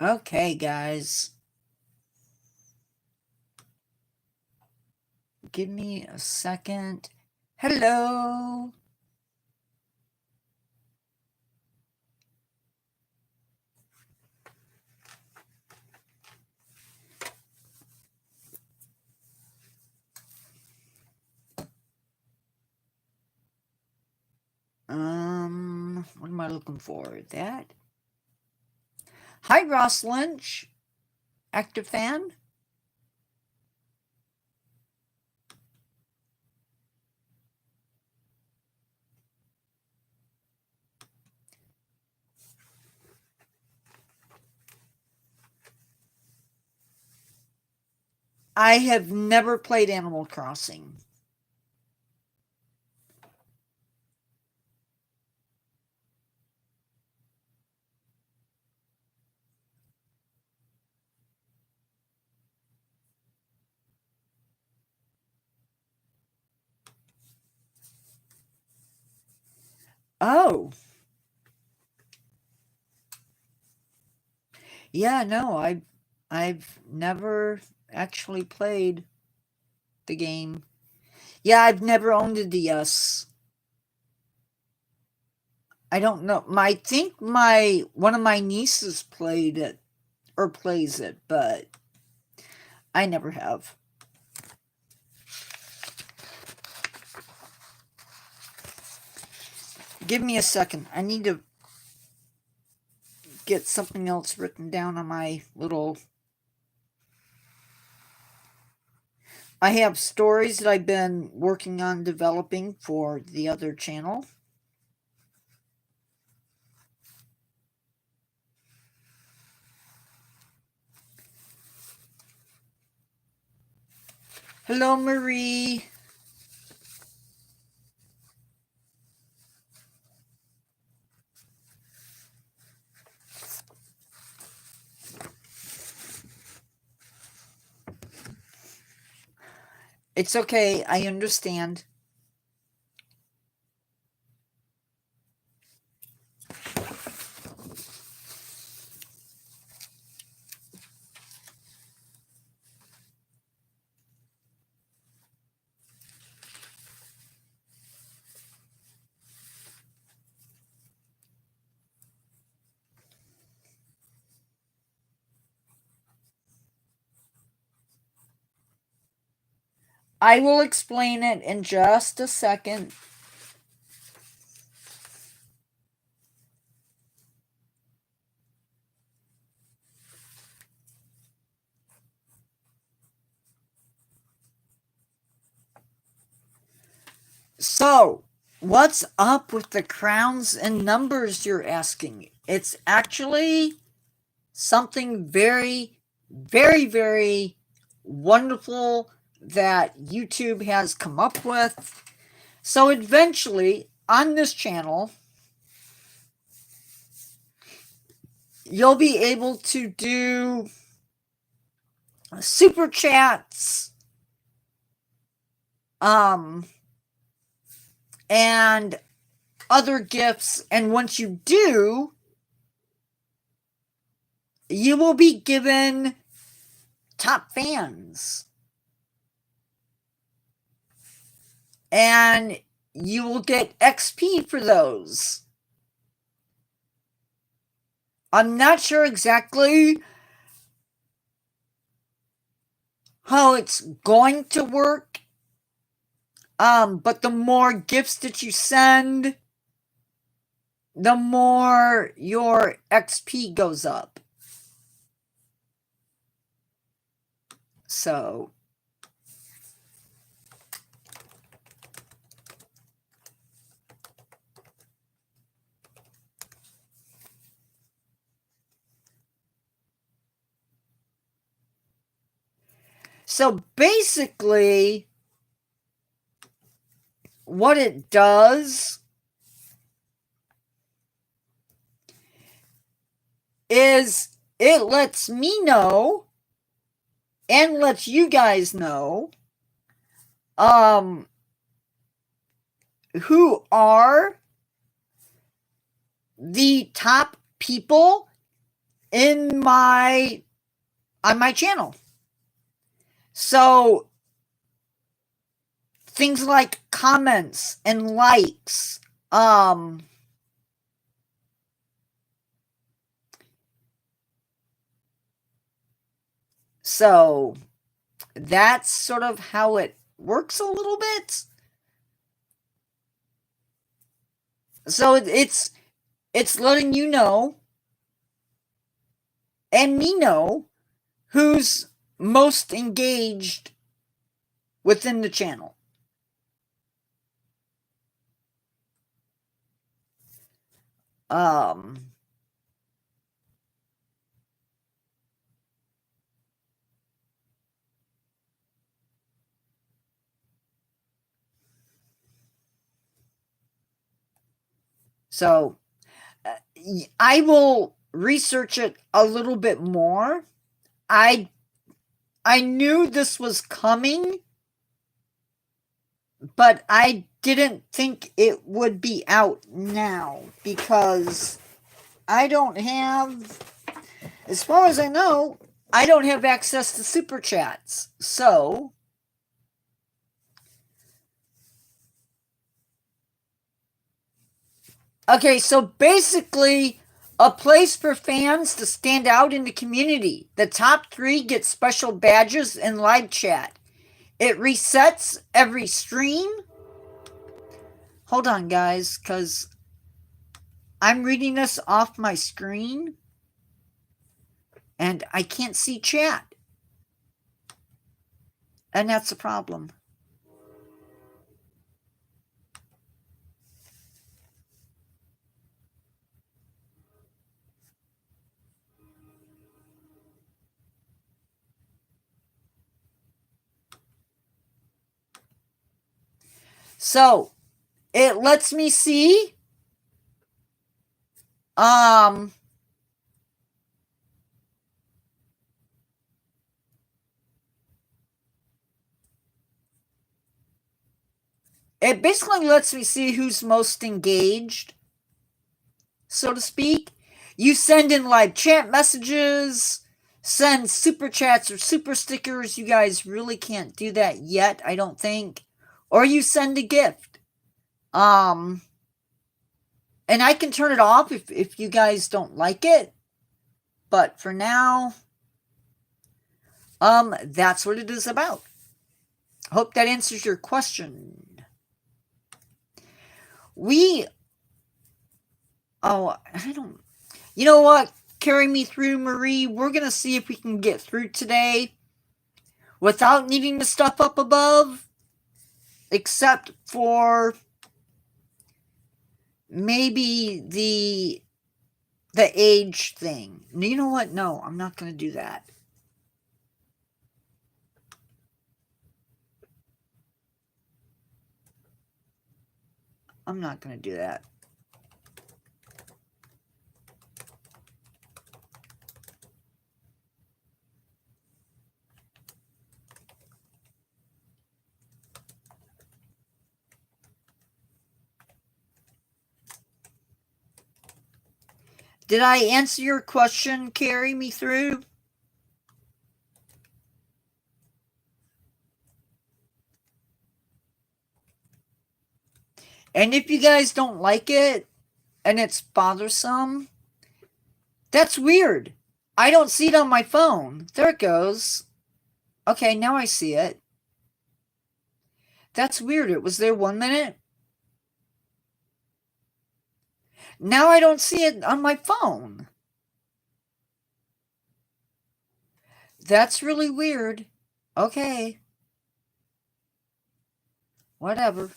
Okay, guys. Give me a second. Hello. What am I looking for? That. Hi, Ross Lynch. Active fan. I have never played Animal Crossing. Oh, yeah, no, I've never actually played the game. Yeah, I've never owned a DS. I don't know. I think my one of my nieces played it or plays it, but I never have. Give me a second. I need to get something else written down on my little. I have stories that I've been working on developing for the other channel. Hello, Marie. It's okay. I understand. I will explain it in just a second. So, what's up with the crowns and numbers, you're asking? It's actually something very, very, very wonderful that YouTube has come up with. So, eventually, on this channel, you'll be able to do super chats, um, and other gifts. And once you do, you will be given top fans. And you will get XP for those. I'm not sure exactly how it's going to work. But the more gifts that you send, the more your XP goes up. So, basically, what it does is it lets me know and lets you guys know who are the top people in my on my channel. So things like comments and likes, so that's sort of how it works a little bit. So it's letting you know and me know who's most engaged within the channel. So I will research it a little bit more. I knew this was coming, but I didn't think it would be out now because I don't have, as far as I know, I don't have access to super chats. So okay, so basically a place for fans to stand out in the community. The top 3 get special badges and live chat. It resets every stream. Hold on, guys, because I'm reading this off my screen and I can't see chat. And that's a problem. So it lets me see it basically lets me see who's most engaged, so to speak. You send in live chat messages, send super chats or super stickers. You guys really can't do that yet, I don't think. Or you send a gift. And I can turn it off if you guys don't like it. But for now, that's what it is about. Hope that answers your question. I don't, you know what? Carry me through, Marie. We're going to see if we can get through today without needing the stuff up above, except for maybe the age thing. You know what? No, I'm not going to do that. I'm not going to do that. Did I answer your question? Carry me through? And if you guys don't like it and it's bothersome, that's weird. I don't see it on my phone. There it goes. Okay, now I see it. That's weird. It was there 1 minute. Now I don't see it on my phone. That's really weird. Okay. Whatever.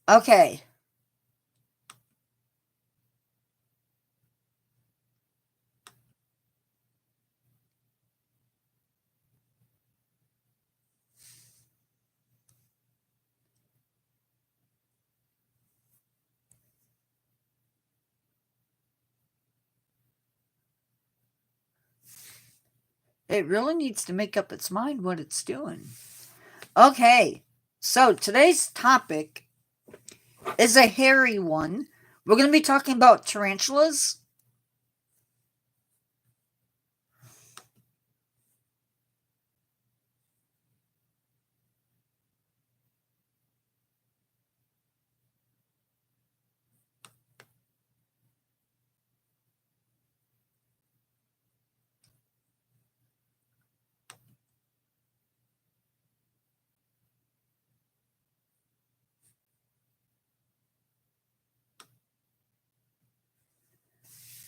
Okay. It really needs to make up its mind what it's doing. Okay, so today's topic is a hairy one. We're going to be talking about tarantulas.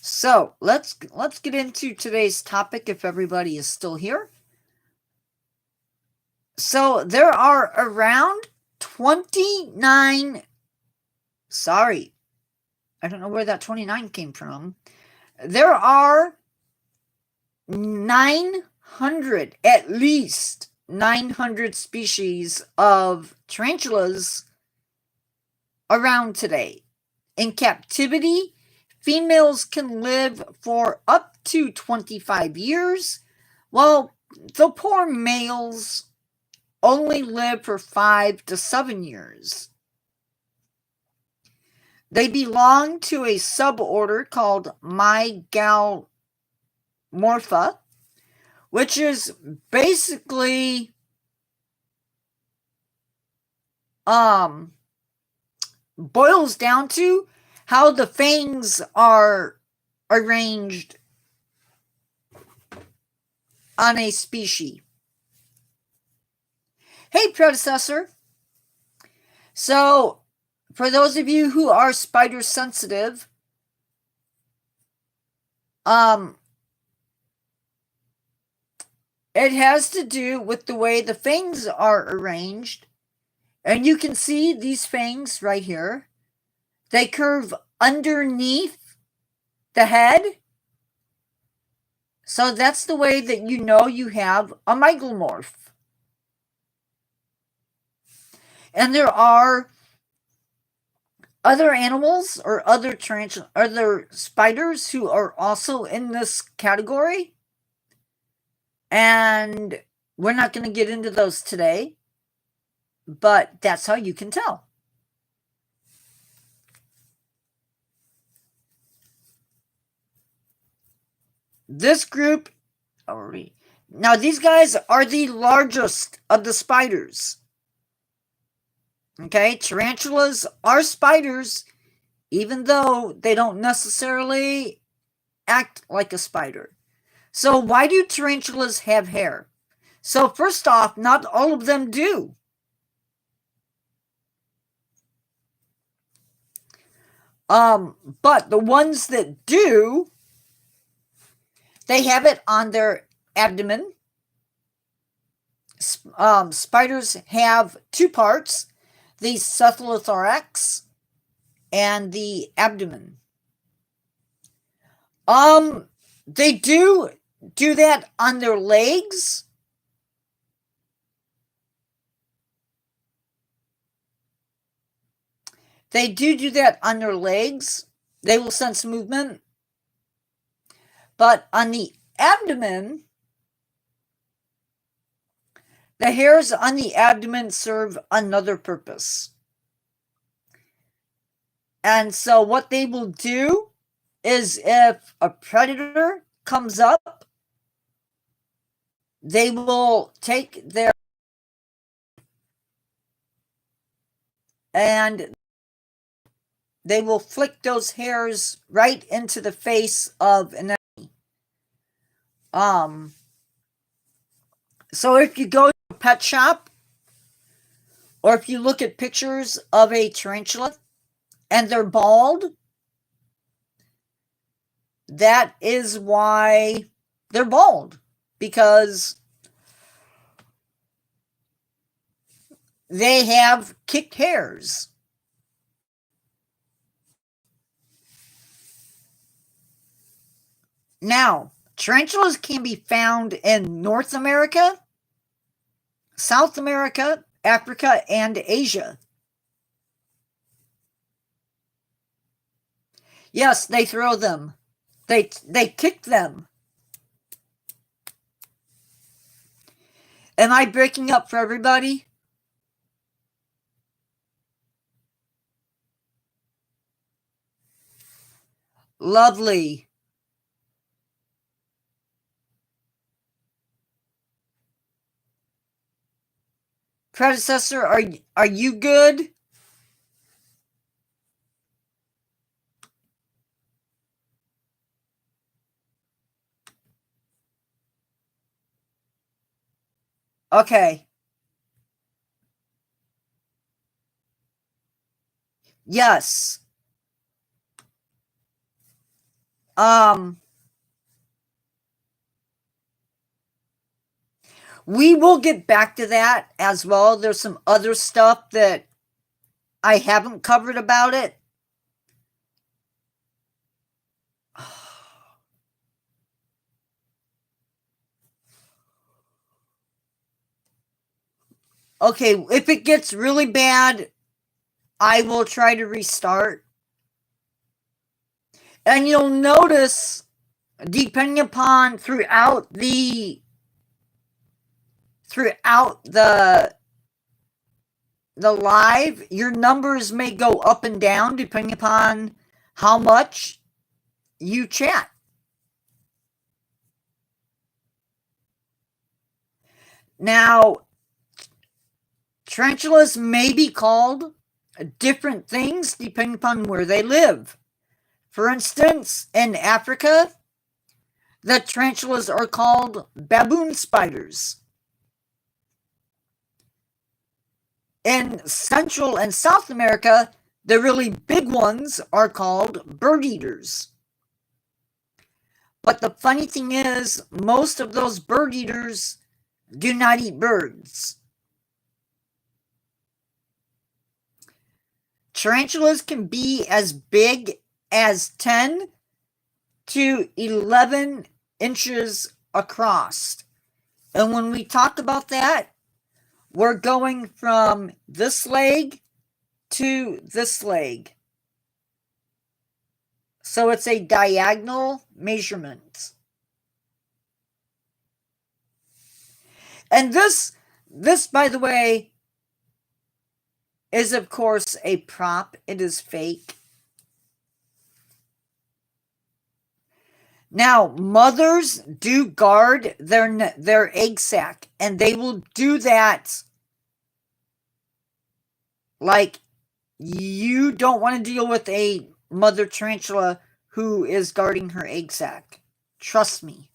So let's get into today's topic if everybody is still here. So there are around 29. Sorry, I don't know where that 29 came from. There are 900, at least 900 species of tarantulas around today. In captivity, females can live for up to 25 years, while the poor males only live for 5 to 7 years. They belong to a suborder called Mygalomorpha, which is basically boils down to how the fangs are arranged on a species. Hey, predecessor. So, for those of you who are spider sensitive, it has to do with the way the fangs are arranged. And you can see these fangs right here. They curve underneath the head. So that's the way that you know you have a mygalomorph. And there are other animals or other spiders who are also in this category. And we're not going to get into those today, but that's how you can tell. This group, now these guys are the largest of the spiders. Okay, tarantulas are spiders, even though they don't necessarily act like a spider. So why do tarantulas have hair? So first off, not all of them do. But the ones that do, they have it on their abdomen. Spiders have two parts, the cephalothorax and the abdomen. They do that on their legs. They do that on their legs. They will sense movement. But on the abdomen, the hairs on the abdomen serve another purpose. And so what they will do is if a predator comes up, they will take their and they will flick those hairs right into the face of an enemy. So if you go to a pet shop, or if you look at pictures of a tarantula and they're bald, that is why they're bald, because they have kicked hairs. Now, tarantulas can be found in North America, South America, Africa, and Asia. Yes, they throw them. They kick them. Am I breaking up for everybody? Lovely. Predecessor, are you good? Okay. Yes. Um, we will get back to that as well. There's some other stuff that I haven't covered about it. Okay, if it gets really bad, I will try to restart. And you'll notice, depending upon throughout the live, your numbers may go up and down depending upon how much you chat. Now, tarantulas may be called different things depending upon where they live. For instance, in Africa, the tarantulas are called baboon spiders. In Central and South America, the really big ones are called bird eaters. But the funny thing is, most of those bird eaters do not eat birds. Tarantulas can be as big as 10 to 11 inches across. And when we talk about that, we're going from this leg to this leg. So it's a diagonal measurement. And this, by the way, is of course a prop. It is fake. Now, mothers do guard their egg sac, and they will do that like you don't want to deal with a mother tarantula who is guarding her egg sac. Trust me.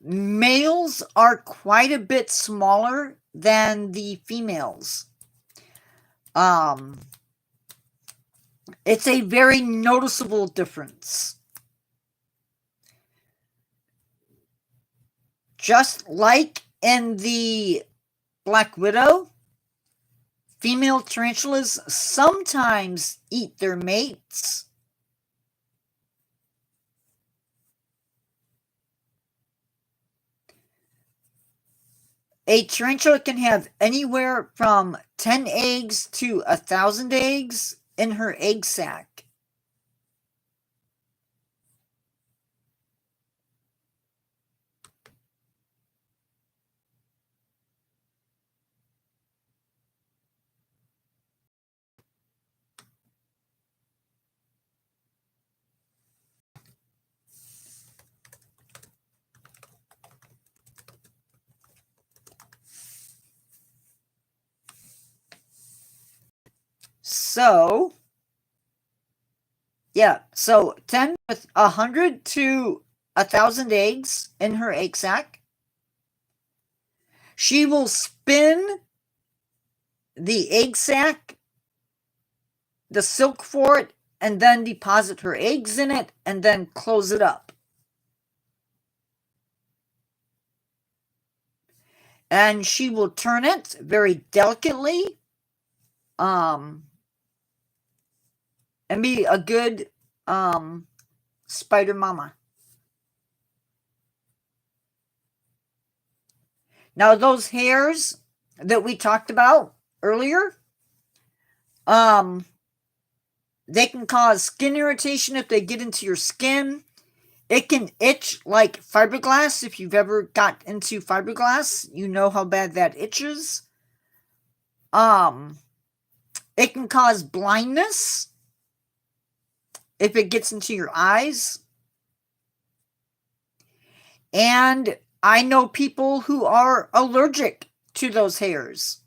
Males are quite a bit smaller than the females. It's a very noticeable difference. Just like in the Black Widow, female tarantulas sometimes eat their mates. A tarantula can have anywhere from 10 eggs to 1,000 eggs in her egg sac. So, yeah, so 10 with 100 to 1,000 eggs in her egg sac. She will spin the egg sac, the silk for it, and then deposit her eggs in it and then close it up. And she will turn it very delicately and be a good spider mama. Now, those hairs that we talked about earlier, they can cause skin irritation if they get into your skin. It can itch like fiberglass. If you've ever got into fiberglass, you know how bad that itches. It can cause blindness if it gets into your eyes. And I know people who are allergic to those hairs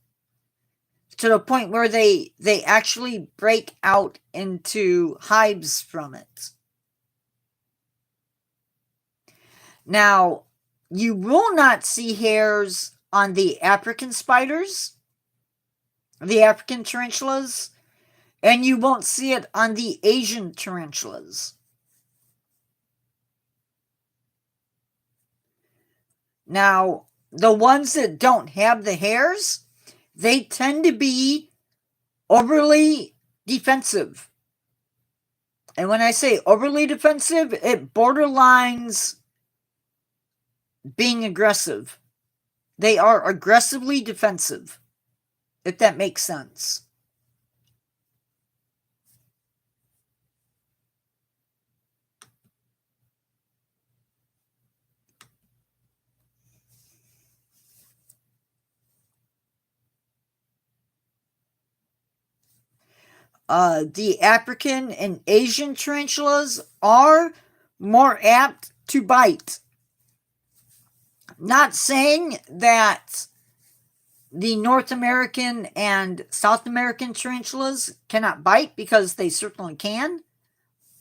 to the point where they actually break out into hives from it. Now, you will not see hairs on the African spiders, the African tarantulas, and you won't see it on the Asian tarantulas. Now, the ones that don't have the hairs, they tend to be overly defensive. And when I say overly defensive, it borderlines being aggressive. They are aggressively defensive, if that makes sense. The African and Asian tarantulas are more apt to bite. Not saying that the North American and South American tarantulas cannot bite, because they certainly can.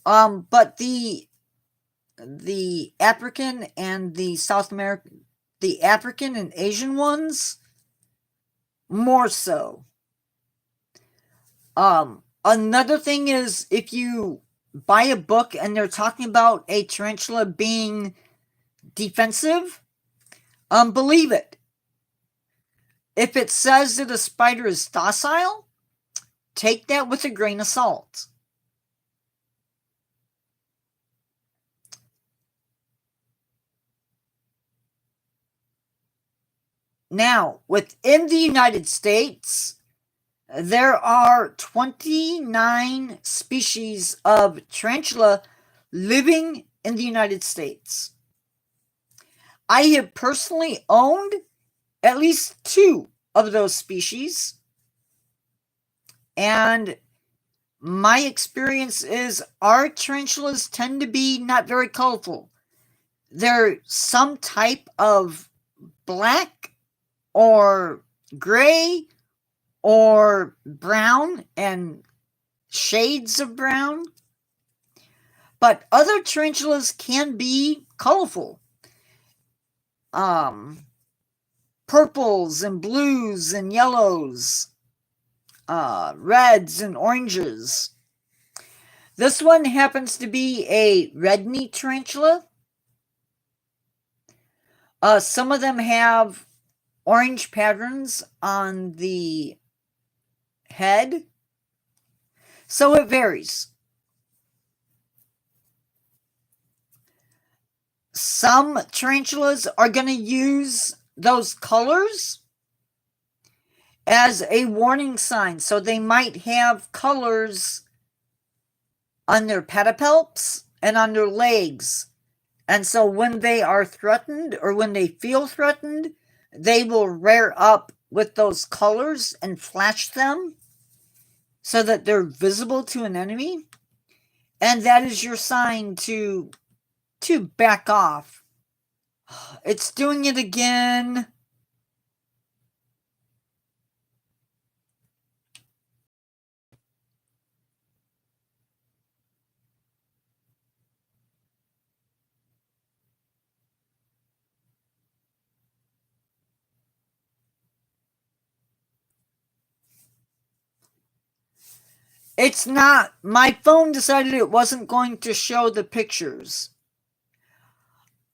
But the African and the the African and Asian ones, more so. Another thing is, if you buy a book and they're talking about a tarantula being defensive, believe it. If it says that a spider is docile, take that with a grain of salt. Now, within the United States, there are 29 species of tarantula living in the United States. I have personally owned at least 2 of those species, and my experience is our tarantulas tend to be not very colorful. They're some type of black or gray or brown and shades of brown. But other tarantulas can be colorful. Purples and blues and yellows, reds and oranges. This one happens to be a red-knee tarantula. Some of them have orange patterns on the head, so it varies. Some tarantulas are going to use those colors as a warning sign, so they might have colors on their pedipalps and on their legs, and so when they are threatened or when they feel threatened, they will rear up with those colors and flash them so that they're visible to an enemy, and that is your sign to back off. It's doing it again. It's not. My phone decided it wasn't going to show the pictures.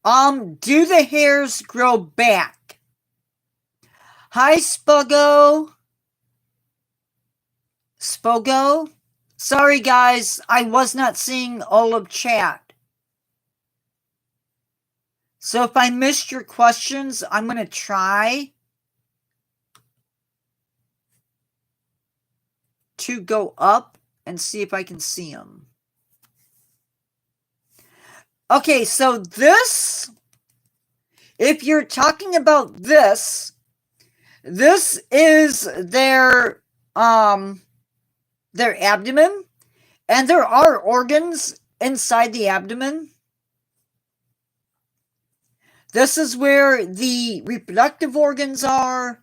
Do the hairs grow back? Hi, Spogo. Spogo? Sorry, guys, I was not seeing all of chat. So if I missed your questions, I'm going to try to go up and see if I can see them. Okay, so this, if you're talking about this is their abdomen, and there are organs inside the abdomen. This is where the reproductive organs are.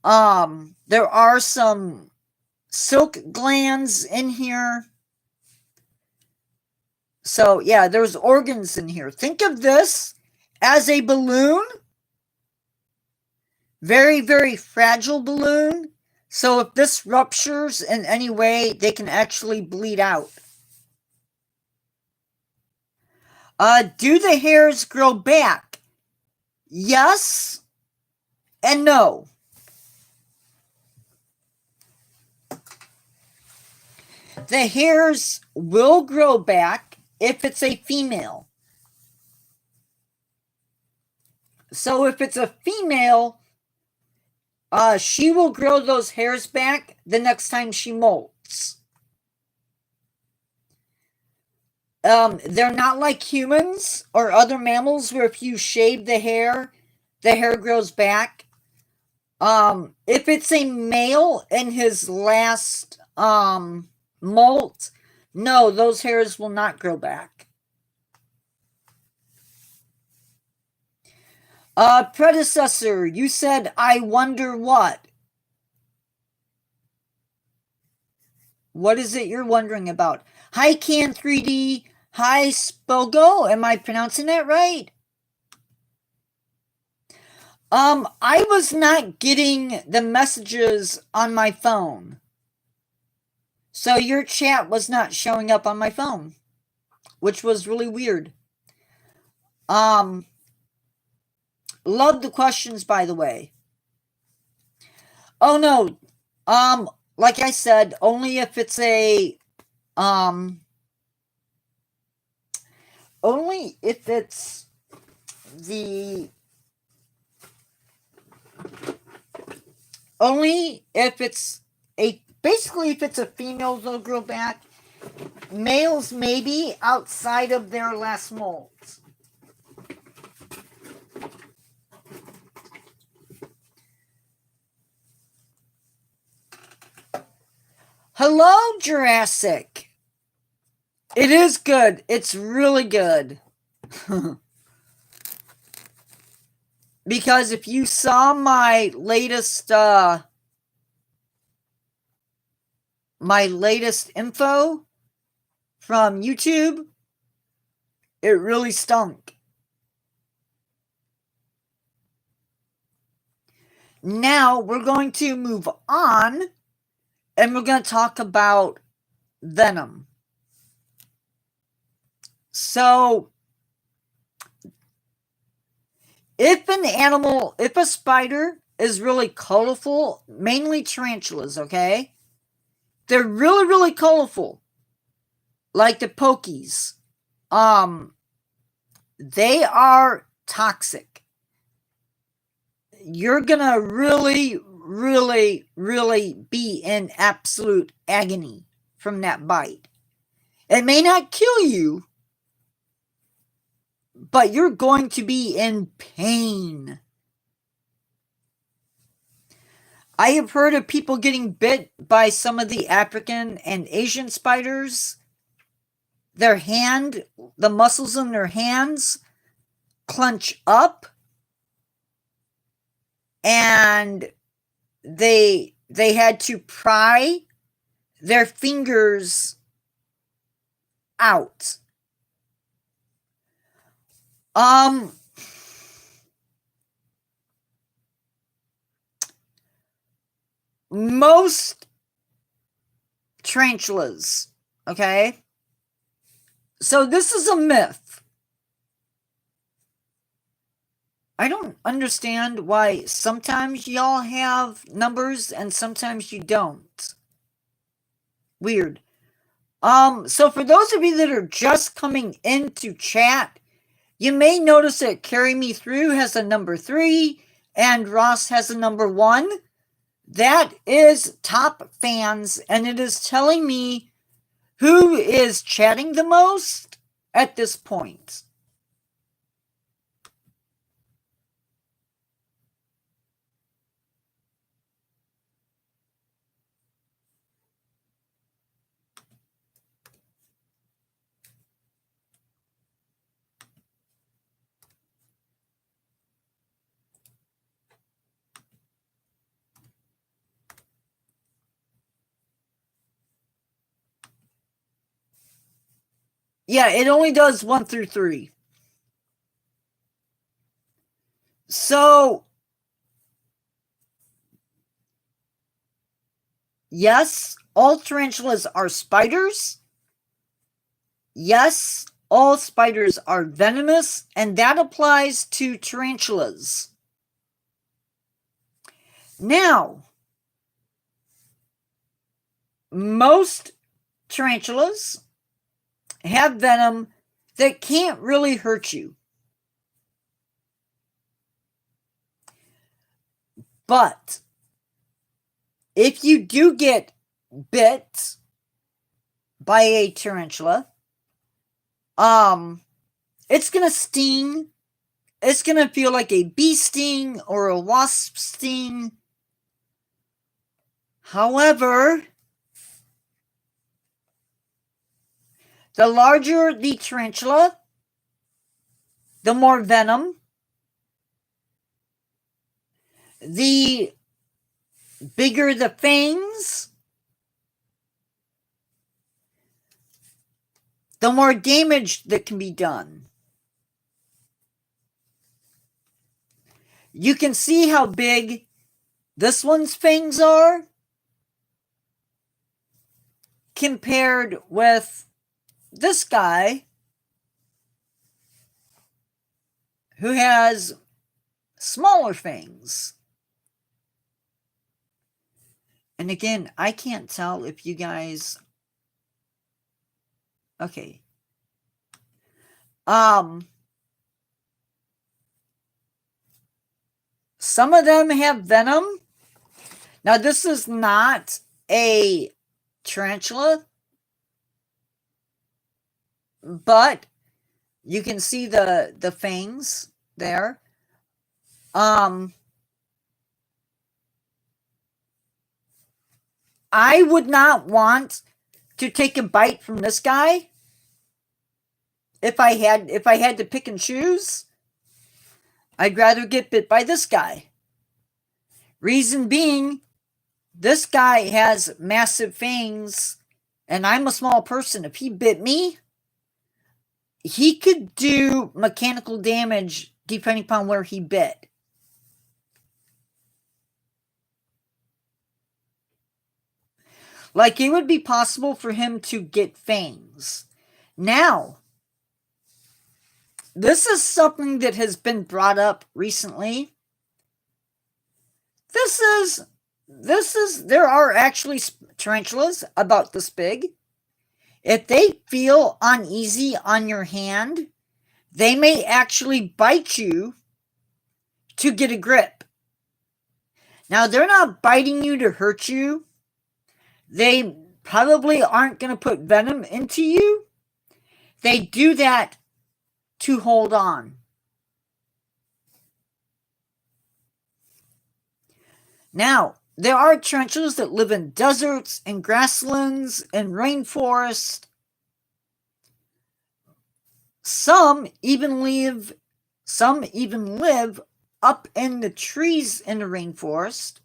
There are some silk glands in here. So, yeah, there's organs in here. Think of this as a balloon. Very, very fragile balloon. So if this ruptures in any way, they can actually bleed out. Do the hairs grow back? Yes and no. The hairs will grow back if it's a female. So if it's a female, she will grow those hairs back the next time she molts. They're not like humans or other mammals where if you shave the hair grows back. If it's a male in his last molt, no, those hairs will not grow back. Predecessor, you said, I wonder what? What is it you're wondering about? Hi, Can 3D. Hi, Spogo. Am I pronouncing that right? I was not getting the messages on my phone. So your chat was not showing up on my phone, which was really weird. Love the questions, by the way. Oh no. Like I said, only if it's a only if it's the only if it's a basically if it's a female, they'll grow back. Males maybe outside of their last molts. Hello, Jurassic. It is good. It's really good. Because if you saw my latest info from YouTube, it really stunk. Now we're going to move on and we're going to talk about venom. So, if a spider is really colorful, mainly tarantulas, okay? They're really, really colorful. Like the pokies. They are toxic. You're gonna really, really, really be in absolute agony from that bite. It may not kill you, but you're going to be in pain. I have heard of people getting bit by some of the African and Asian spiders. The muscles in their hands clench up, and they had to pry their fingers out. Most tarantulas, okay? So this is a myth. I don't understand why sometimes y'all have numbers and sometimes you don't. Weird. So for those of you that are just coming into chat, You may notice that Carry Me Through has a number 3 and Ross has a number 1. That is top fans, and it is telling me who is chatting the most at this point. Yeah, it only does 1 through 3. So, yes, all tarantulas are spiders. Yes, all spiders are venomous, and that applies to tarantulas. Now, most tarantulas have venom that can't really hurt you. But if you do get bit by a tarantula, it's gonna sting. It's gonna feel like a bee sting or a wasp sting. However, the larger the tarantula, the more venom, the bigger the fangs, the more damage that can be done. You can see how big this one's fangs are compared with this guy who has smaller fangs. And again, I can't tell if you guys... Okay. Some of them have venom. Now, this is not a tarantula, but you can see the fangs there. I would not want to take a bite from this guy if I had to pick and choose. I'd rather get bit by this guy. Reason being, this guy has massive fangs, and I'm a small person. If he bit me, he could do mechanical damage depending upon where he bit. Like, it would be possible for him to get fangs. Now, this is something that has been brought up recently. There are actually tarantulas about this big. If they feel uneasy on your hand, they may actually bite you to get a grip. Now, they're not biting you to hurt you. They probably aren't going to put venom into you. They do that to hold on. Now, there are tarantulas that live in deserts and grasslands and rainforests. Some even live up in the trees in the rainforest.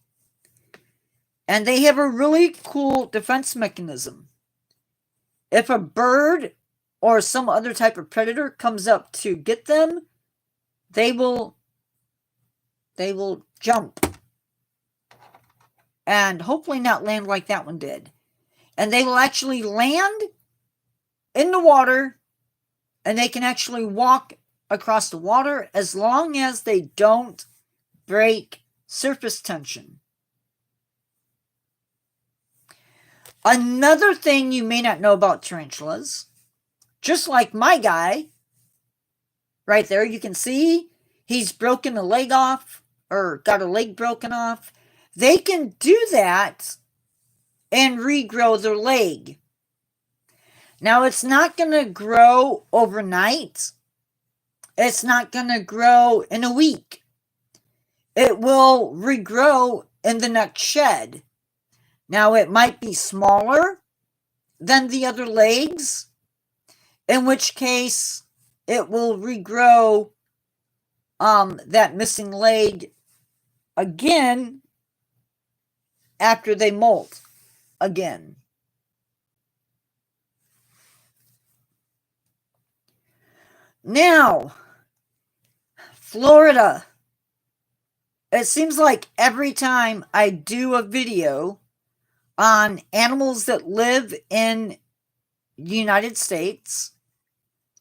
And they have a really cool defense mechanism. If a bird or some other type of predator comes up to get them, they will jump. And hopefully not land like that one did. And they will actually land in the water, and they can actually walk across the water as long as they don't break surface tension. Another thing you may not know about tarantulas, just like my guy, Right there, you can see he's broken a leg off or got a leg broken off. They can do that and regrow their leg. Now, it's not going to grow overnight. It's not going to grow in a week. It will regrow in the next shed. Now, it might be smaller than the other legs, in which case it will regrow that missing leg again after they molt again. Now, Florida. It seems like every time I do a video on animals that live in the United States,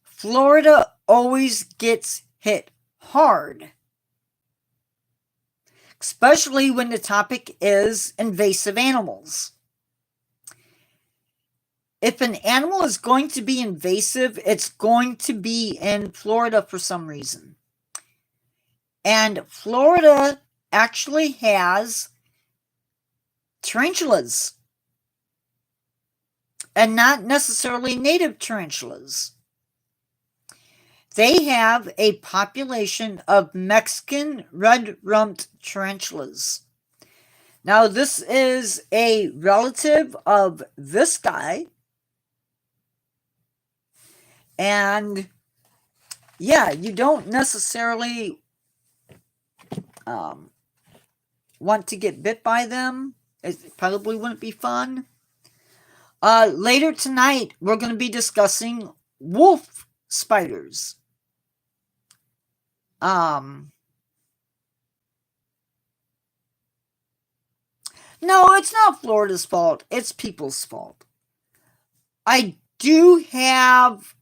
Florida always gets hit hard. Especially when the topic is invasive animals. If an animal is going to be invasive, it's going to be in Florida for some reason. And Florida actually has tarantulas. And not necessarily native tarantulas. They have a population of Mexican red-rumped tarantulas. Now, this is a relative of this guy. And yeah, you don't necessarily want to get bit by them. It probably wouldn't be fun. Later tonight, we're going to be discussing wolf spiders. No, it's not Florida's fault. It's people's fault. I do have...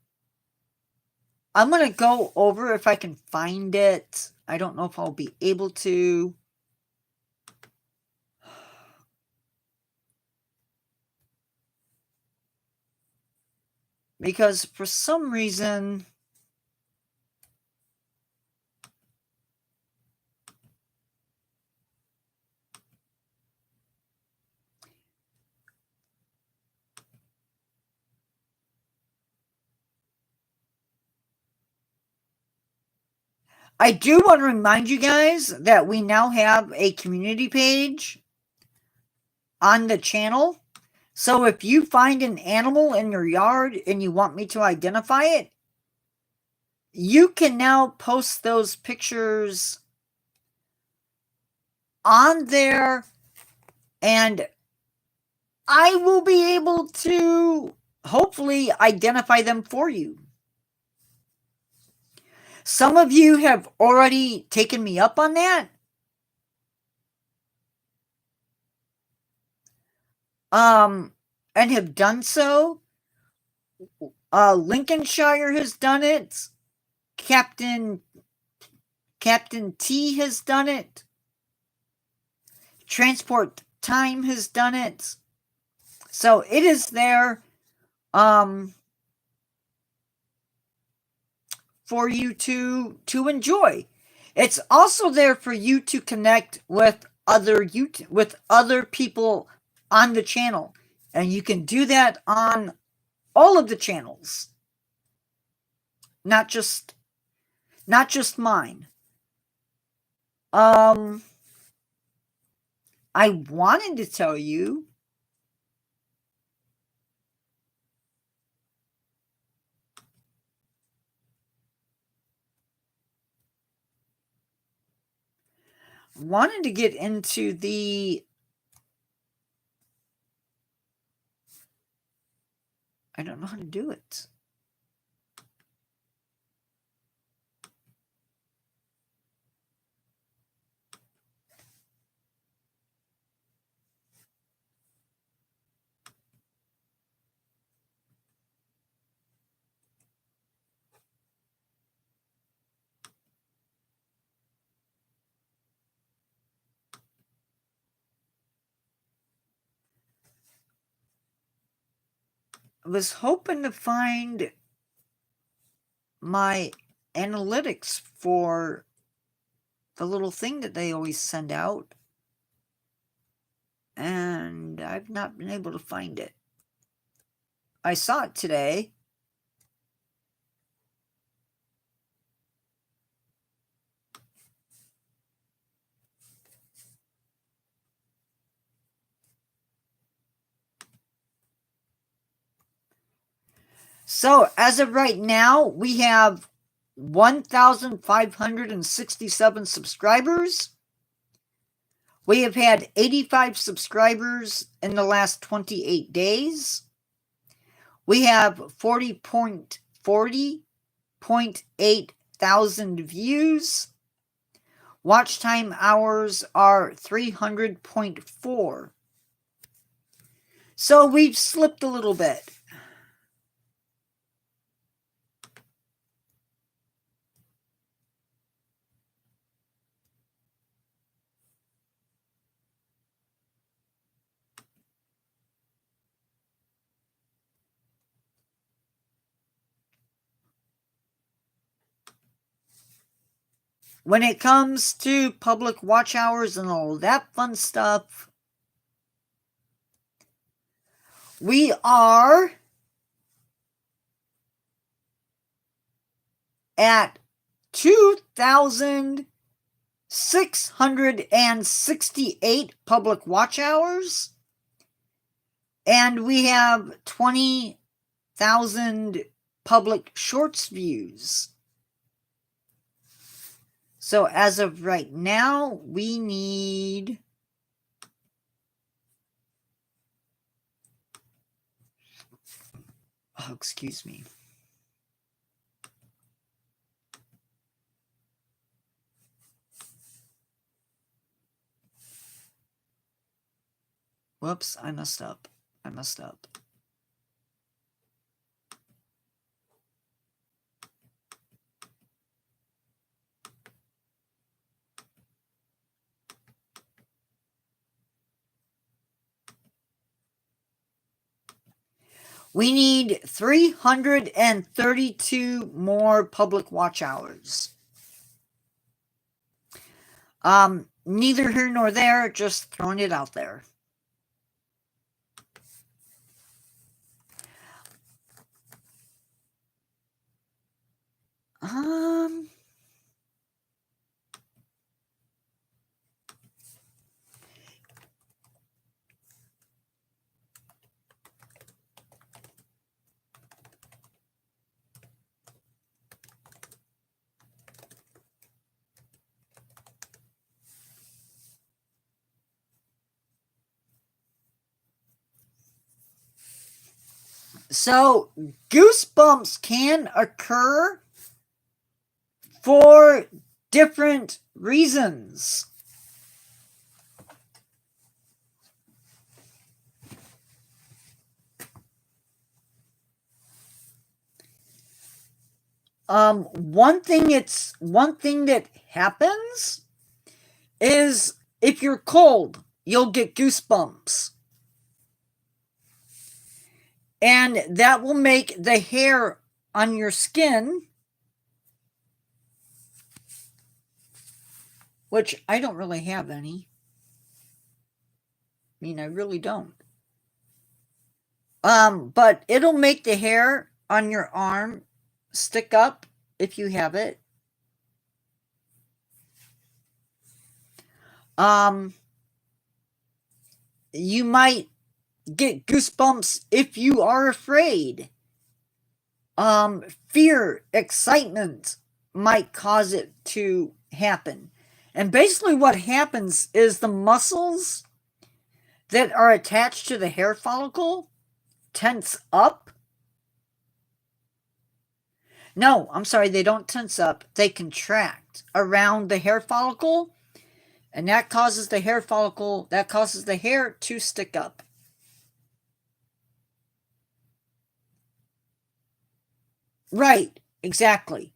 I'm going to go over if I can find it. I don't know if I'll be able to. Because for some reason... I do want to remind you guys that we now have a community page on the channel. So if you find an animal in your yard and you want me to identify it, you can now post those pictures on there and I will be able to hopefully identify them for you. Some of you have already taken me up on that. And have done so. Lincolnshire has done it. Captain T has done it. Transport Time has done it. So it is there for you to enjoy. It's also there for you to connect with other people on the channel. And you can do that on all of the channels. Not just mine. I wanted to tell you get into the... I don't know how to do it. I was hoping to find my analytics for the little thing that they always send out, and I've not been able to find it. I saw it today. So, as of right now, we have 1,567 subscribers. We have had 85 subscribers in the last 28 days. We have 40.8 thousand views. Watch time hours are 300.4. So we've slipped a little bit. When it comes to public watch hours and all that fun stuff, we are at 2,668 public watch hours, and we have 20,000 public shorts views. So as of right now, we need excuse me. Whoops, I messed up. We need 332 more public watch hours. Neither here nor there, just throwing it out there. So, goosebumps can occur for different reasons. One thing that happens is if you're cold, you'll get goosebumps. And that will make the hair on your skin, which I don't really have any. I mean, I really don't. But it'll make the hair on your arm stick up if you have it. You might get goosebumps if you are afraid. Fear, excitement might cause it to happen. And basically what happens is the muscles that are attached to the hair follicle tense up. No, I'm sorry, they don't tense up. They contract around the hair follicle, and that causes the hair to stick up. Right, exactly.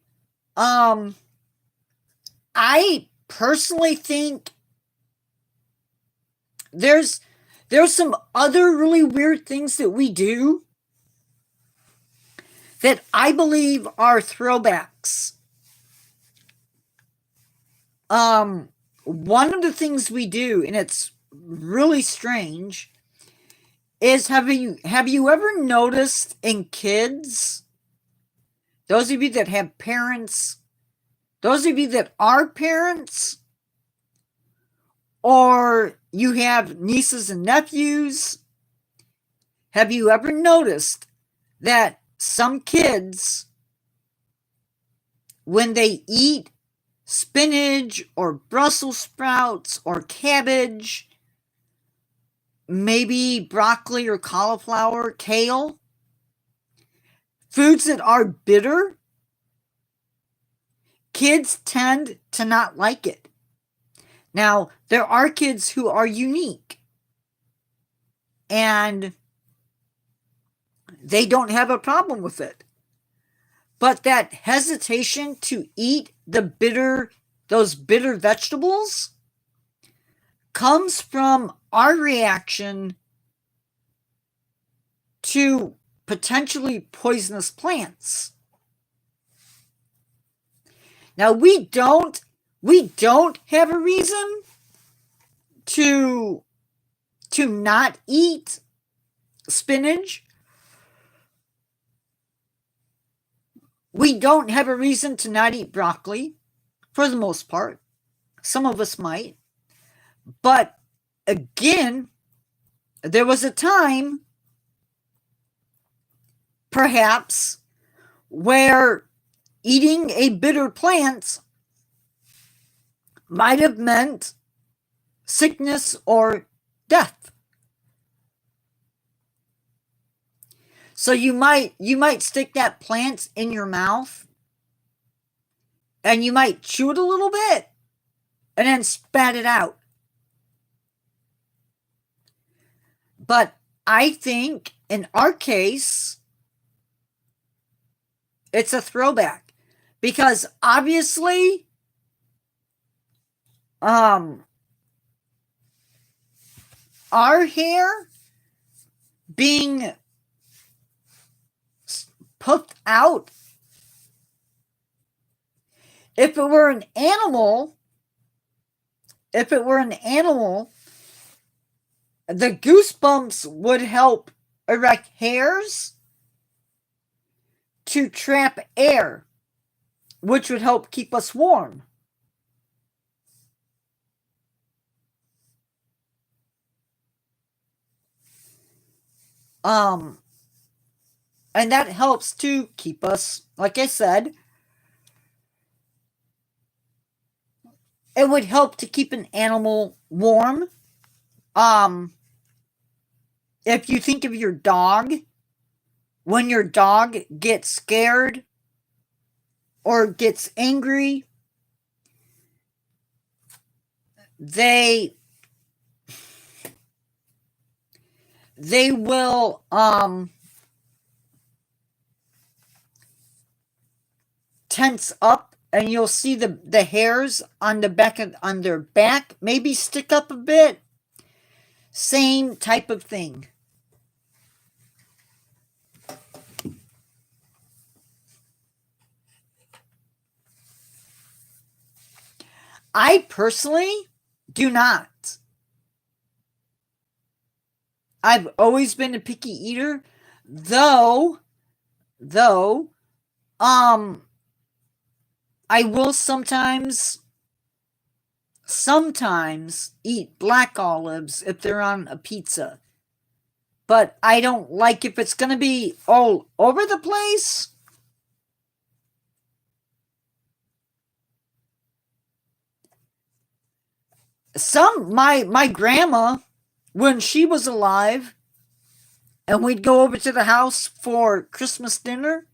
I personally think there's some other really weird things that we do that I believe are throwbacks One of the things we do, and it's really strange, is have you ever noticed in kids, those of you that have parents, those of you that are parents, or you have nieces and nephews, have you ever noticed that some kids, when they eat spinach or Brussels sprouts or cabbage, maybe broccoli or cauliflower, kale, foods that are bitter, kids tend to not like it. Now, there are kids who are unique and they don't have a problem with it. But that hesitation to eat those bitter vegetables comes from our reaction to potentially poisonous plants. Now, we don't have a reason to not eat spinach. We don't have a reason to not eat broccoli, for the most part. Some of us might. But again, there was a time, perhaps, where eating a bitter plant might have meant sickness or death. So you might stick that plant in your mouth and you might chew it a little bit and then spat it out. But I think in our case, it's a throwback because obviously our hair being puffed out, if it were an animal, the goosebumps would help erect hairs to trap air, which would help keep us warm. And that helps to keep us, like I said, it would help to keep an animal warm. If you think of your dog, when your dog gets scared or gets angry, they will tense up, and you'll see the hairs on their back maybe stick up a bit. Same type of thing. I personally do not. I've always been a picky eater, though I will sometimes eat black olives if they're on a pizza. But I don't like if it's going to be all over the place. My grandma, when she was alive, and we'd go over to the house for Christmas dinner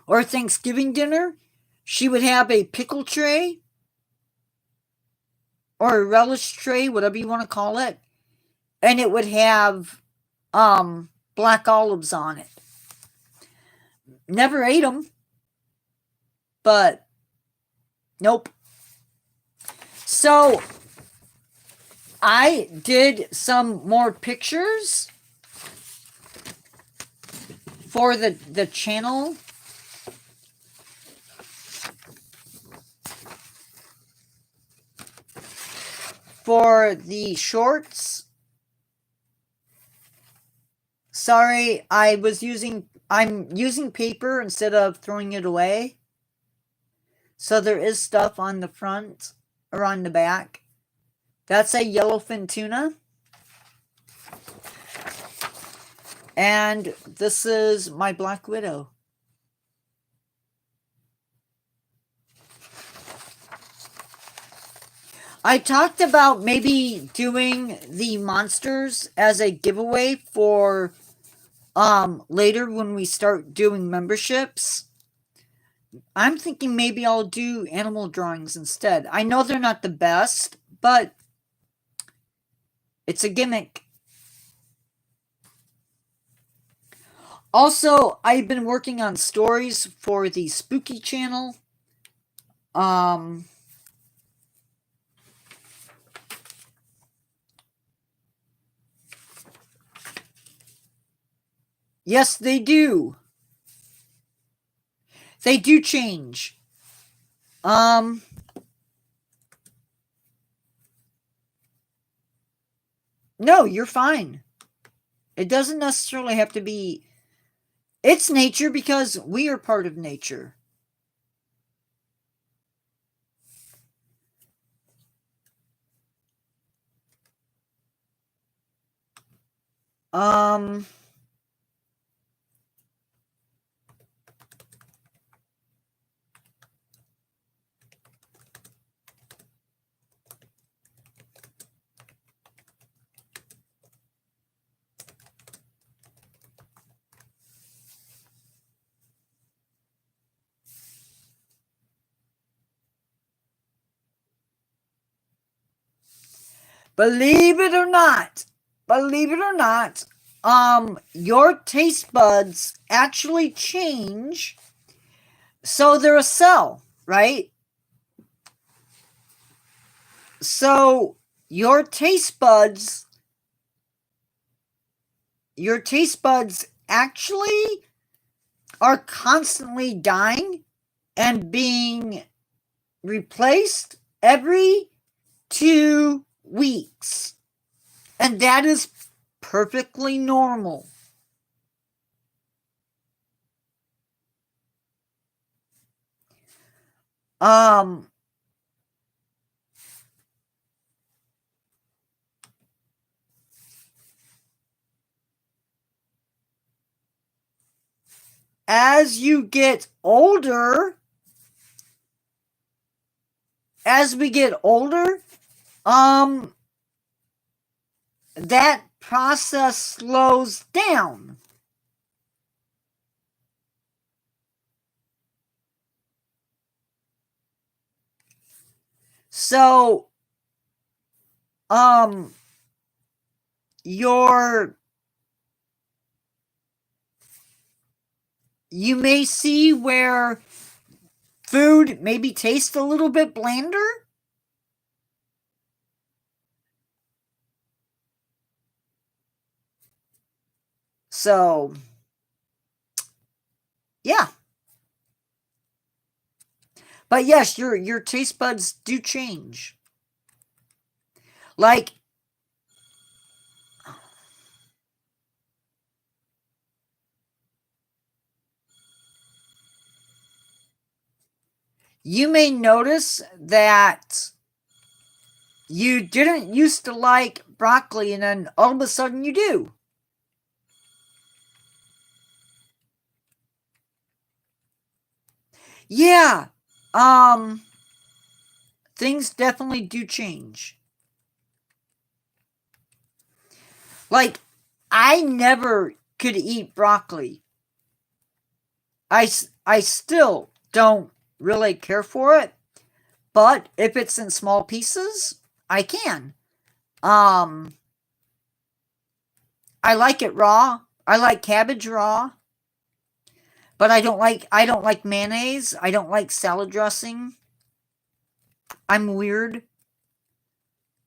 or Thanksgiving dinner, she would have a pickle tray or a relish tray, whatever you want to call it, and it would have black olives on it. Never ate them, but nope. So I did some more pictures for the channel. for the shorts. Sorry, I'm using paper instead of throwing it away. So there is stuff on the front or on the back. That's a yellowfin tuna. And this is my black widow. I talked about maybe doing the monsters as a giveaway for later when we start doing memberships. I'm thinking maybe I'll do animal drawings instead. I know they're not the best, but it's a gimmick. Also, I've been working on stories for the Spooky channel. Yes, they do. They do change. No, you're fine. It doesn't necessarily have to be. It's nature because we are part of nature. Believe it or not, your taste buds actually change. So they're a cell, right? So your taste buds actually are constantly dying and being replaced every 2 weeks. And that is perfectly normal. As we get older, that process slows down. So, you may see where food maybe tastes a little bit blander. So, yeah. But yes, your taste buds do change. Like, you may notice that you didn't used to like broccoli and then all of a sudden you do. Yeah. Things definitely do change. Like, I never could eat broccoli. I still don't really care for it, but if it's in small pieces, I can. I like it raw. I like cabbage raw, but I don't like mayonnaise. I don't like salad dressing. I'm weird.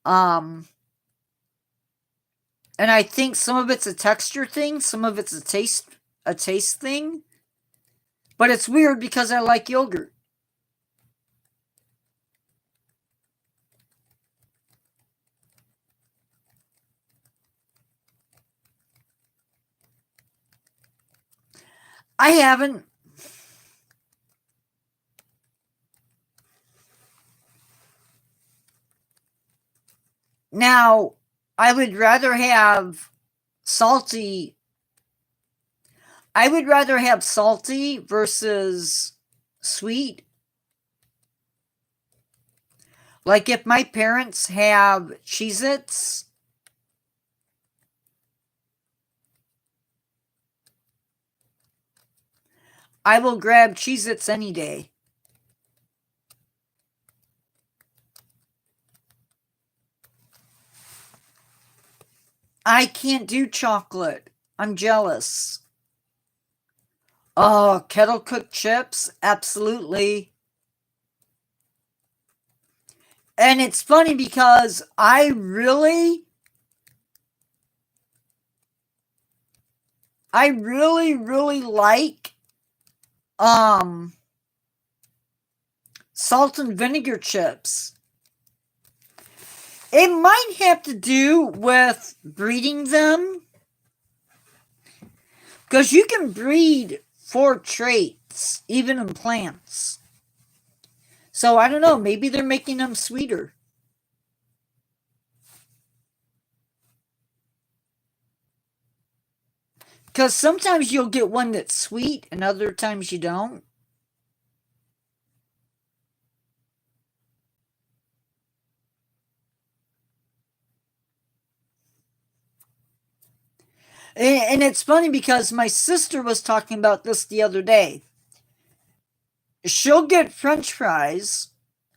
Um and I think some of it's a texture thing, some of it's a taste thing. But it's weird because I like yogurt. I haven't. Now, I would rather have salty. I would rather have salty versus sweet. Like if my parents have Cheez-Its, I will grab Cheez-Its any day. I can't do chocolate. I'm jealous. Oh, kettle cooked chips? Absolutely. And it's funny because I really like salt and vinegar chips. It might have to do with breeding them, because you can breed 4 traits, even in plants. So I don't know, maybe they're making them sweeter. Because sometimes you'll get one that's sweet and other times you don't. And it's funny because my sister was talking about this the other day. She'll get French fries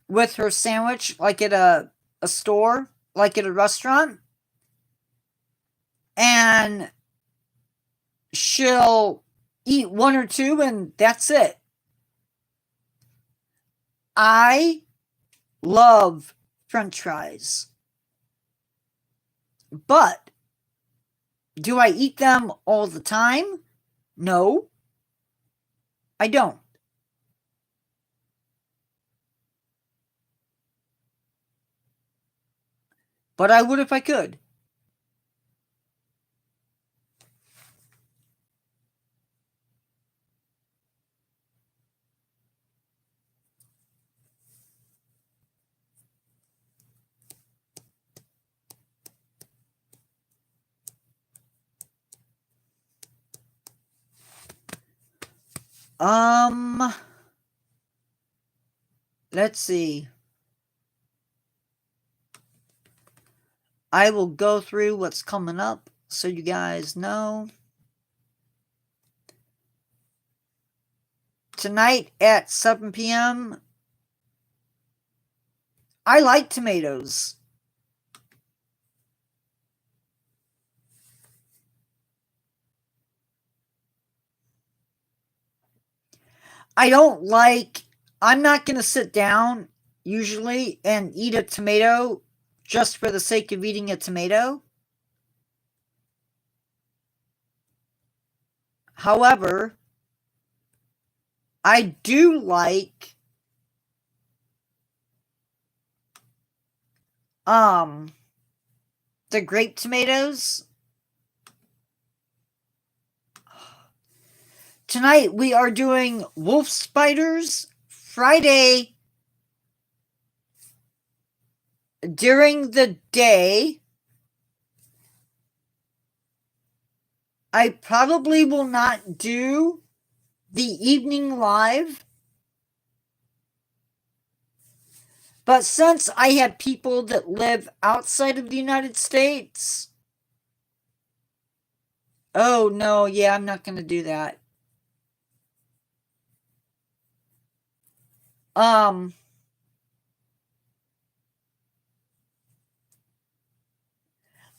with her sandwich, like at a store, like at a restaurant, and she'll eat 1 or 2 and that's it. I love French fries, but do I eat them all the time? No, I don't. But I would if I could. Um, let's see. I will go through what's coming up so you guys know. Tonight at 7 p.m., I like tomatoes. I'm not going to sit down usually and eat a tomato just for the sake of eating a tomato. However, I do like the grape tomatoes. Tonight we are doing wolf spiders. Friday during the day, I probably will not do the evening live. But since I have people that live outside of the United States, oh no, yeah, I'm not going to do that.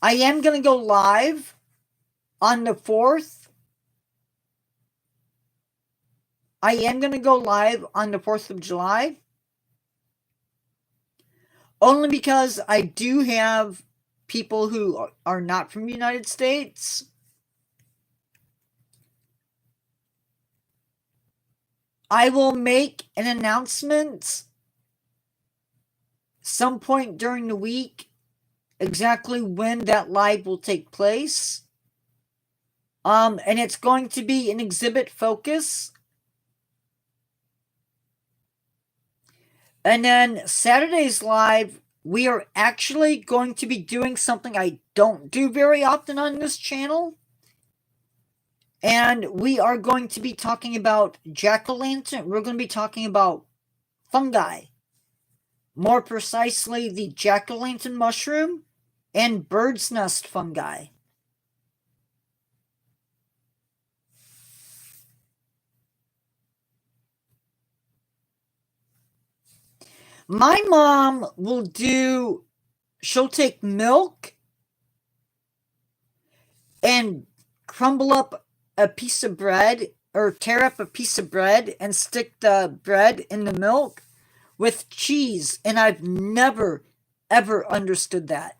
I am going to go live on the 4th. I am going to go live on the 4th of July. Only because I do have people who are not from the United States. I will make an announcement some point during the week exactly when that live will take place. And it's going to be an exhibit focus. And then Saturday's live, we are actually going to be doing something I don't do very often on this channel. And we are going to be talking about jack-o'-lantern. We're going to be talking about fungi. More precisely, the jack-o'-lantern mushroom and bird's nest fungi. My mom will do, she'll take milk and crumble up a piece of bread or tear up a piece of bread and stick the bread in the milk with cheese. And I've never, ever understood that.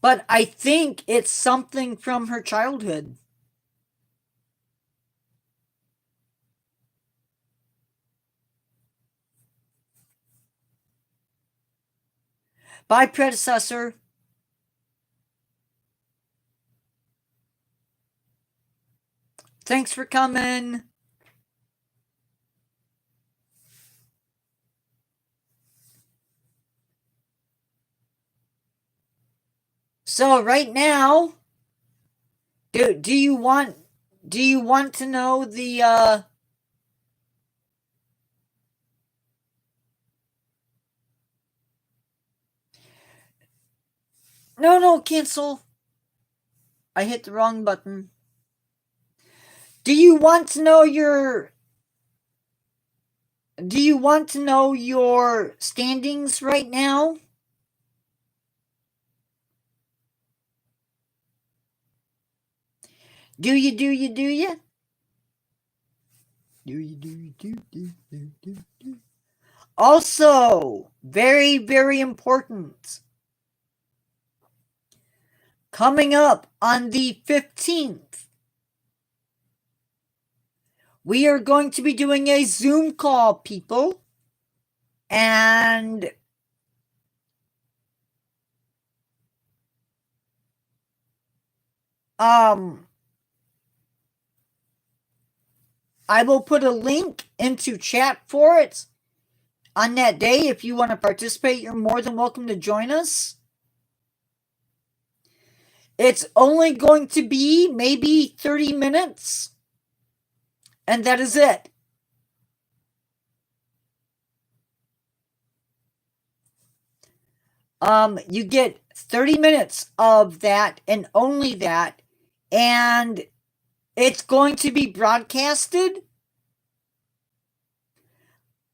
But I think it's something from her childhood. Bye, predecessor. Thanks for coming. So right now, do you want to know the no, cancel. I hit the wrong button. Do you want to know your standings right now? Do you? Do you? Do you? Do you? Do you? Do. Also, very, very important. Coming up on the 15th, we are going to be doing a Zoom call, people. And I will put a link into chat for it on that day. If you want to participate, you're more than welcome to join us. It's only going to be maybe 30 minutes, and that is it. You get 30 minutes of that and only that, and it's going to be broadcasted.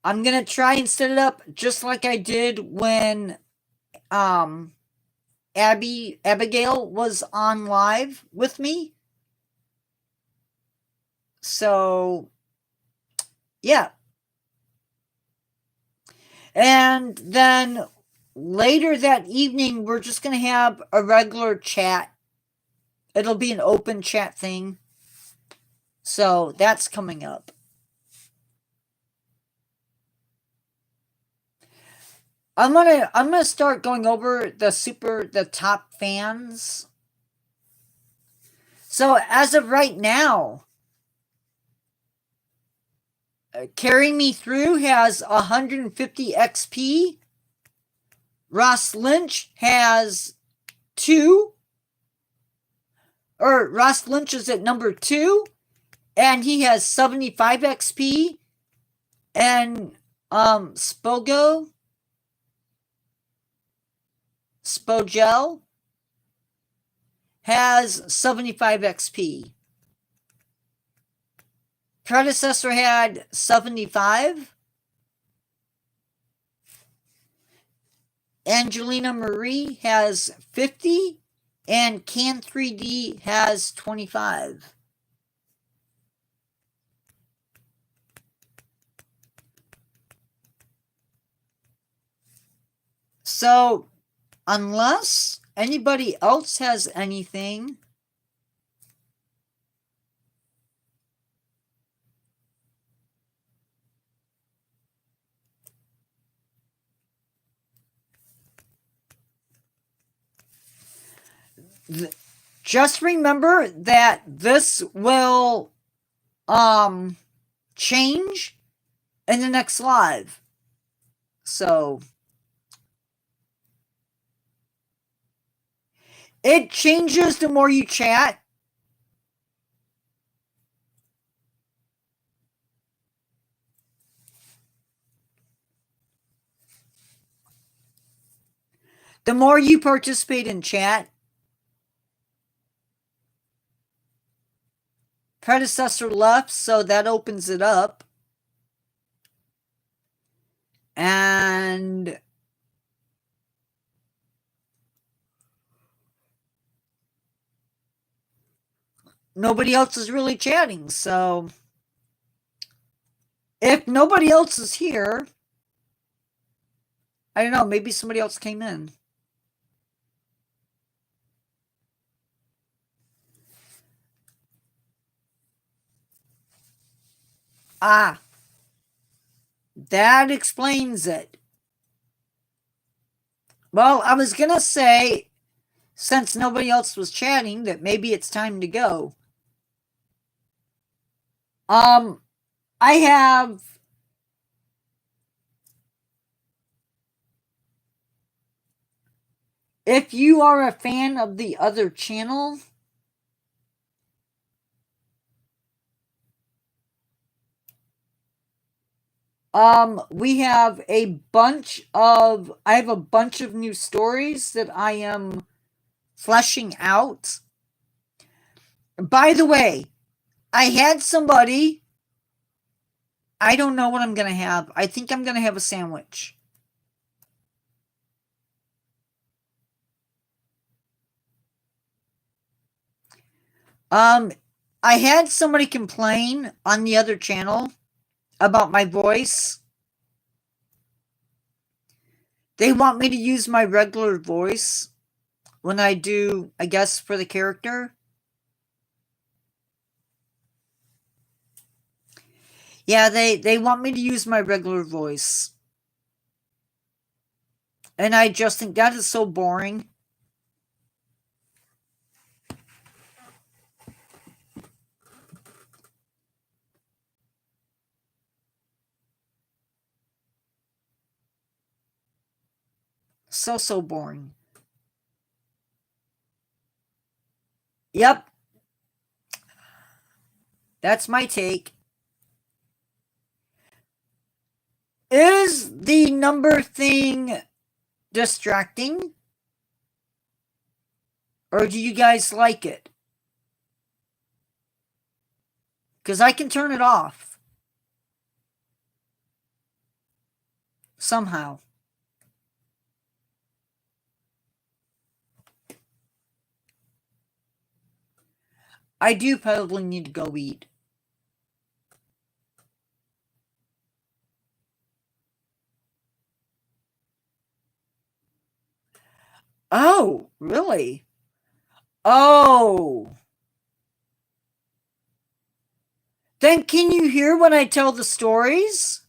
I'm gonna try and set it up just like I did when Abigail was on live with me. So yeah. And then later that evening, we're just going to have a regular chat. It'll be an open chat thing. So that's coming up. I'm gonna start going over the top fans. So as of right now, Carry Me Through has 150 XP. Ross Lynch has 2. Or Ross Lynch is at number 2, and he has 75 XP. And Spogel has 75 XP. Predecessor had 75. Angelina Marie has 50. And Can 3D has 25. So, unless anybody else has anything, just remember that this will change in the next live. So it changes the more you chat. The more you participate in chat. Predecessor left, so that opens it up. And nobody else is really chatting, so if nobody else is here, I don't know, maybe somebody else came in. Ah, that explains it. Well, I was gonna say, since nobody else was chatting, that maybe it's time to go. I have if you are a fan of the other channel, we have I have a bunch of new stories that I am fleshing out. By the way, I had somebody, I don't know what I'm going to have. I think I'm going to have a sandwich. I had somebody complain on the other channel about my voice. They want me to use my regular voice when I do, I guess, for the character. Yeah, they want me to use my regular voice. And I just think that is so boring. So boring. Yep. That's my take. Is the number thing distracting? Or do you guys like it? Because I can turn it off. Somehow. I do probably need to go eat. Oh, really? Oh. Then can you hear when I tell the stories?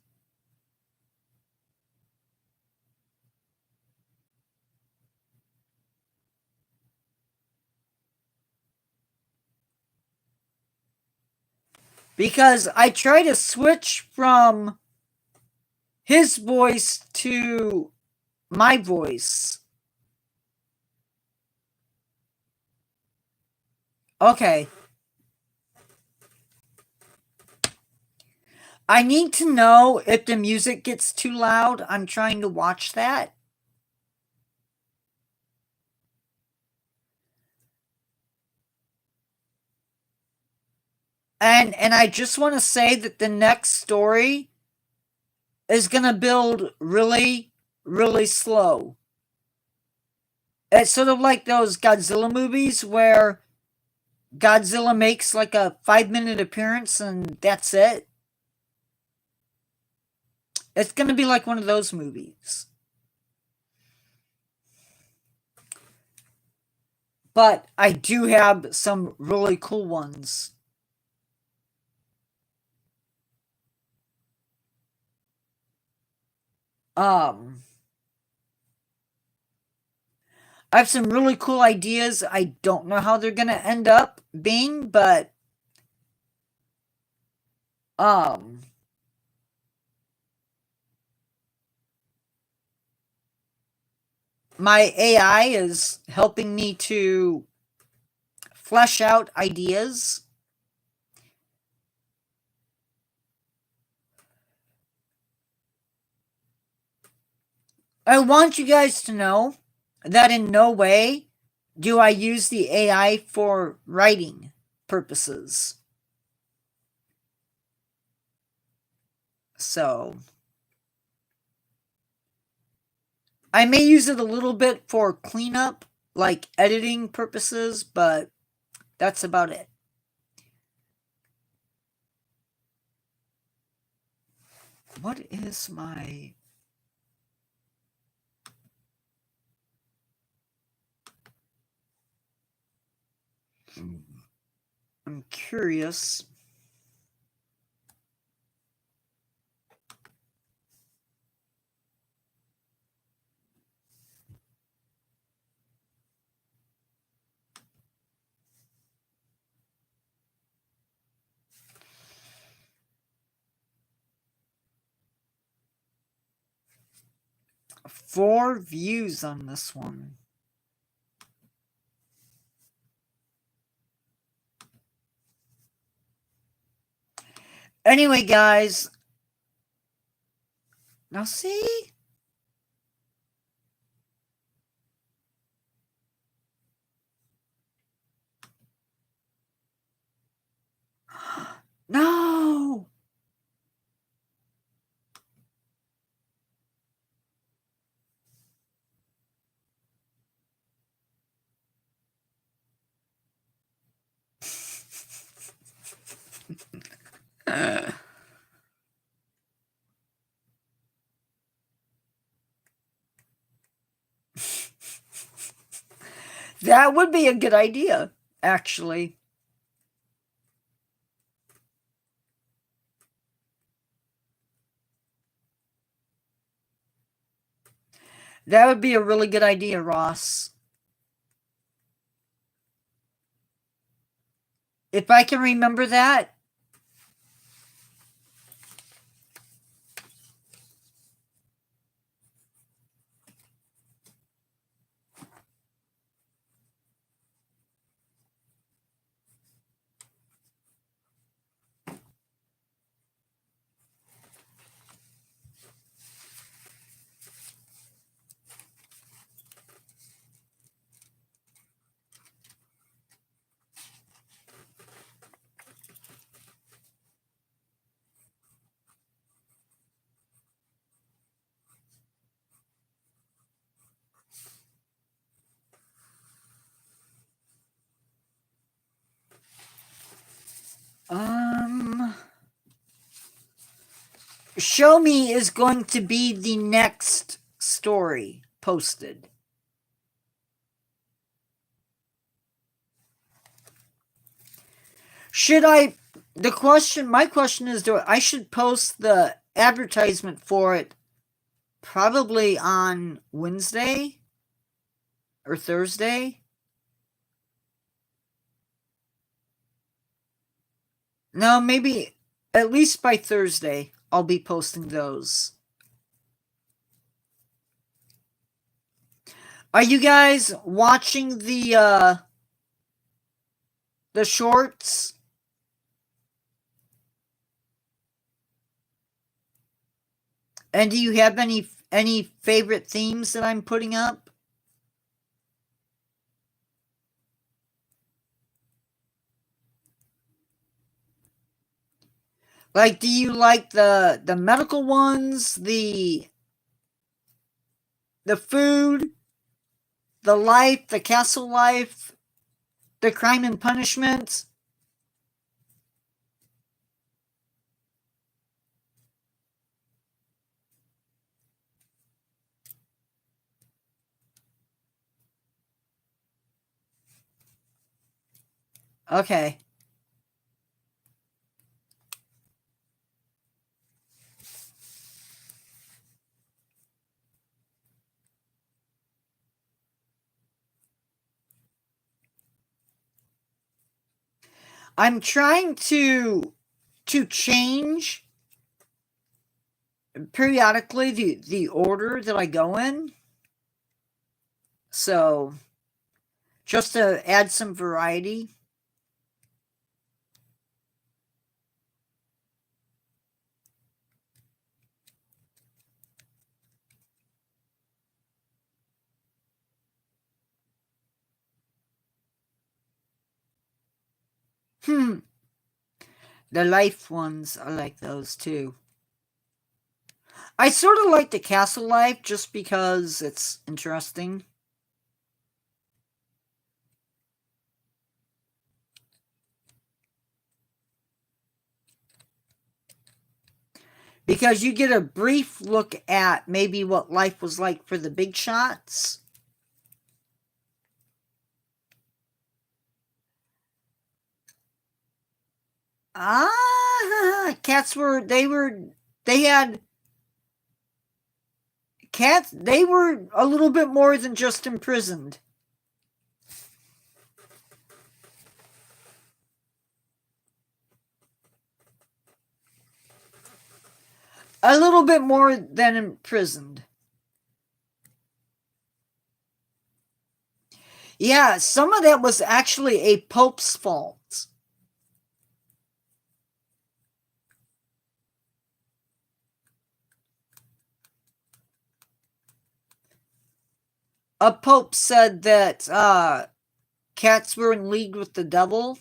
Because I try to switch from his voice to my voice. Okay. I need to know if the music gets too loud. I'm trying to watch that. And I just want to say that the next story is going to build really, really slow. It's sort of like those Godzilla movies where Godzilla makes like a 5-minute appearance and that's it. It's going to be like one of those movies. But I do have some really cool ones. Um, I have some really cool ideas. I don't know how they're going to end up being, but um my AI is helping me to flesh out ideas. I want you guys to know that in no way do I use the AI for writing purposes. So I may use it a little bit for cleanup, like editing purposes, but that's about it. What is my... I'm curious. Four views on this one. Anyway, guys. Now see? No! That would be a good idea, actually. That would be a really good idea, Ross. If I can remember that. Show Me is going to be the next story posted. Should I... my question is, I should post the advertisement for it probably on Wednesday or Thursday? No, maybe at least by Thursday I'll be posting those. Are you guys watching the shorts? And do you have any favorite themes that I'm putting up? Like, do you like the medical ones, the food, the life, the castle life, the crime and punishment? Okay. I'm trying to change periodically the order that I go in. So just to add some variety. Hmm. The life ones, I like those too. I sort of like the castle life just because it's interesting. Because you get a brief look at maybe what life was like for the big shots. Cats they had cats, they were a little bit more than just imprisoned. A little bit more than imprisoned. Yeah, some of that was actually a pope's fault. A pope said that cats were in league with the devil,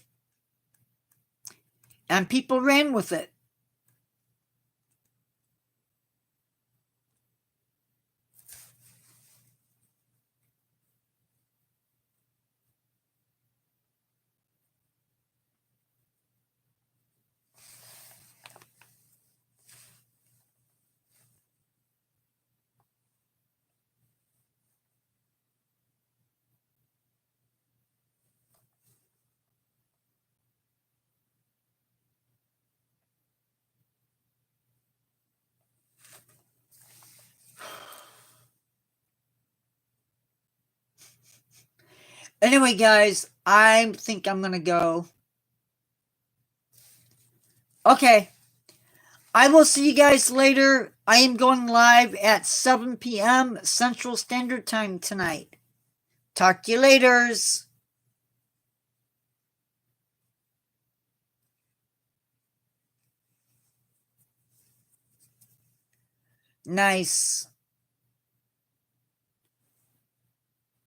and people ran with it. Anyway, guys, I think I'm gonna go. Okay, I will see you guys later. I am going live at 7 p.m. Central Standard Time tonight. Talk to you laters. Nice.